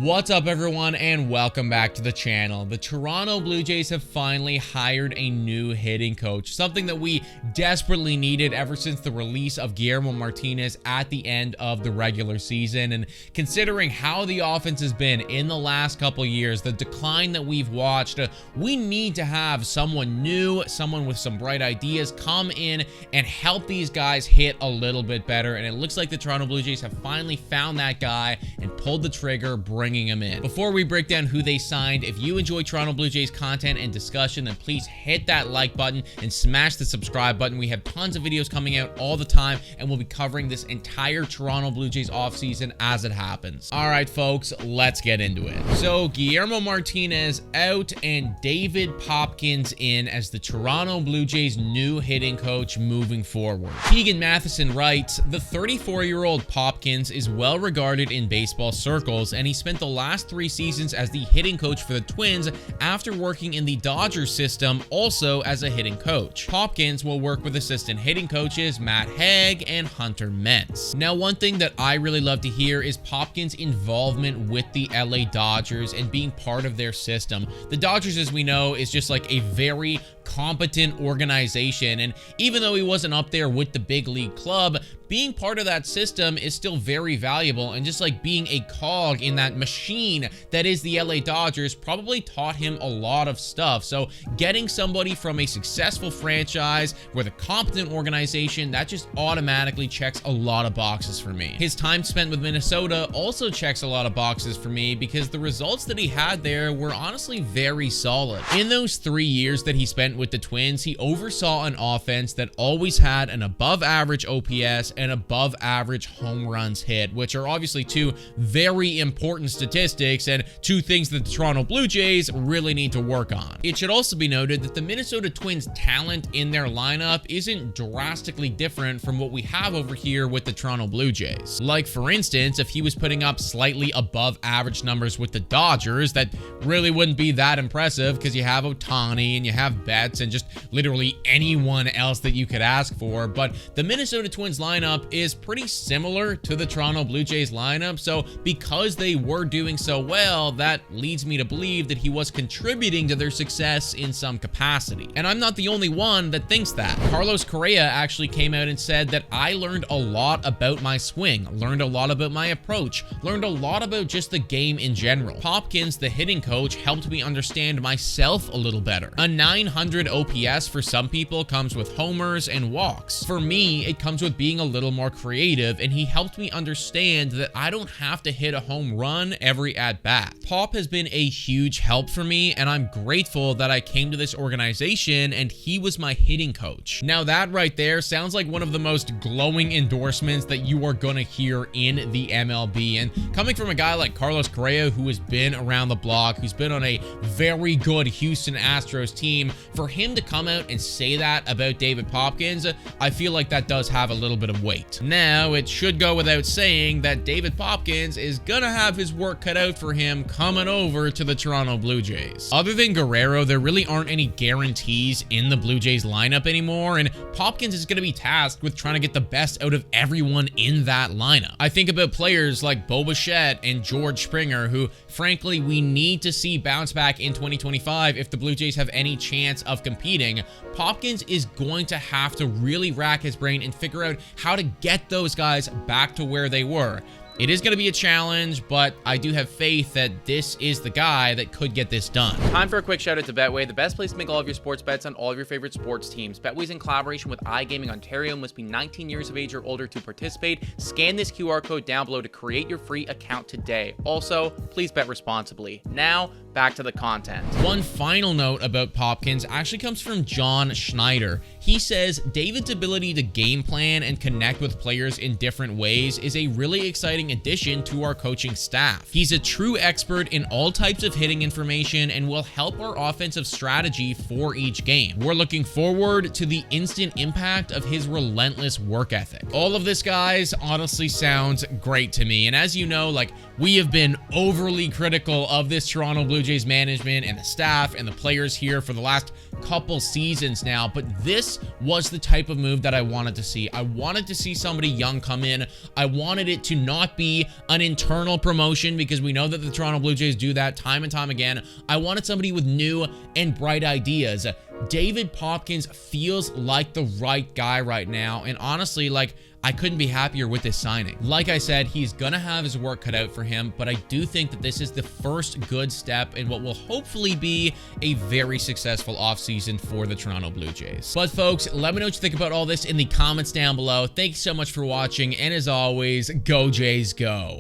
What's up everyone and welcome back to the channel. The Toronto Blue Jays have finally hired a new hitting coach, something that we desperately needed ever since the release of Guillermo Martinez at the end of the regular season. And considering how the offense has been in the last couple years, the decline that we've watched, we need to have someone new, someone with some bright ideas come in and help these guys hit a little bit better. And it looks like the Toronto Blue Jays have finally found that guy and pulled the trigger, bringing him in. Before we break down who they signed, if you enjoy Toronto Blue Jays content and discussion, then please hit that like button and smash the subscribe button. We have tons of videos coming out all the time, and we'll be covering this entire Toronto Blue Jays offseason as it happens. All right, folks, let's get into it. So Guillermo Martinez out and David Popkins in as the Toronto Blue Jays new hitting coach moving forward. Keegan Matheson writes, the 34-year-old Popkins is well regarded in baseball circles, and he spent the last 3 seasons as the hitting coach for the Twins after working in the Dodgers system also as a hitting coach. Popkins will work with assistant hitting coaches Matt Haig and Hunter Metz. Now, one thing that I really love to hear is Popkins' involvement with the LA Dodgers and being part of their system. The Dodgers, as we know, is just like a very competent organization, and even though he wasn't up there with the big league club, being part of that system is still very valuable, and just like being a cog in that machine that is the LA Dodgers probably taught him a lot of stuff. So getting somebody from a successful franchise with a competent organization, that just automatically checks a lot of boxes for me. His time spent with Minnesota also checks a lot of boxes for me because the results that he had there were honestly very solid. In those 3 years that he spent with the Twins, he oversaw an offense that always had an above average OPS and above average home runs hit, which are obviously 2 very important statistics and 2 things that the Toronto Blue Jays really need to work on. It should also be noted that the Minnesota Twins talent in their lineup isn't drastically different from what we have over here with the Toronto Blue Jays. Like, for instance, if he was putting up slightly above average numbers with the Dodgers, that really wouldn't be that impressive because you have Ohtani and you have Betts and just literally anyone else that you could ask for. But the Minnesota Twins lineup is pretty similar to the Toronto Blue Jays lineup, so because they were doing so well, that leads me to believe that he was contributing to their success in some capacity. And I'm not the only one that thinks that. Carlos Correa actually came out and said that I learned a lot about my swing, learned a lot about my approach, learned a lot about just the game in general. Popkins, the hitting coach, helped me understand myself a little better. A 900 OPS for some people comes with homers and walks. For me, it comes with being a little more creative, and he helped me understand that I don't have to hit a home run every at-bat. Pop has been a huge help for me, and I'm grateful that I came to this organization and he was my hitting coach. Now that right there sounds like one of the most glowing endorsements that you are gonna hear in the MLB, and coming from a guy like Carlos Correa, who has been around the block, who's been on a very good Houston Astros team, for him to come out and say that about David Popkins, I feel like that does have a little bit of weight. Now, it should go without saying that David Popkins is gonna have his work cut out for him coming over to the Toronto Blue Jays. Other than Guerrero, there really aren't any guarantees in the Blue Jays lineup anymore, and Popkins is gonna be tasked with trying to get the best out of everyone in that lineup. I think about players like Bo Bichette and George Springer, who frankly we need to see bounce back in 2025 if the Blue Jays have any chance of competing. Popkins is going to have to really rack his brain and figure out how to get those guys back to where they were. It is going to be a challenge, but I do have faith that this is the guy that could get this done. Time for a quick shout out to Betway, the best place to make all of your sports bets on all of your favorite sports teams. Betway's in collaboration with iGaming Ontario, must be 19 years of age or older to participate. Scan this QR code down below to create your free account today. Also, please bet responsibly. Now, back to the content. One final note about Popkins actually comes from John Schneider. He says David's ability to game plan and connect with players in different ways is a really exciting addition to our coaching staff. He's a true expert in all types of hitting information and will help our offensive strategy for each game. We're looking forward to the instant impact of his relentless work ethic. All of this, guys, honestly sounds great to me. And as you know, like, we have been overly critical of this Toronto Blue Jays management and the staff and the players here for the last couple seasons now, but this was the type of move that I wanted to see. I wanted to see somebody young come in. I wanted it to not be an internal promotion, because we know that the Toronto Blue Jays do that time and time again. I wanted somebody with new and bright ideas. David Popkins feels like the right guy right now, and honestly, like, I couldn't be happier with this signing. Like I said, he's gonna have his work cut out for him, but I do think that this is the first good step in what will hopefully be a very successful offseason for the Toronto Blue Jays. But folks, let me know what you think about all this in the comments down below. Thank you so much for watching, and as always, go Jays go.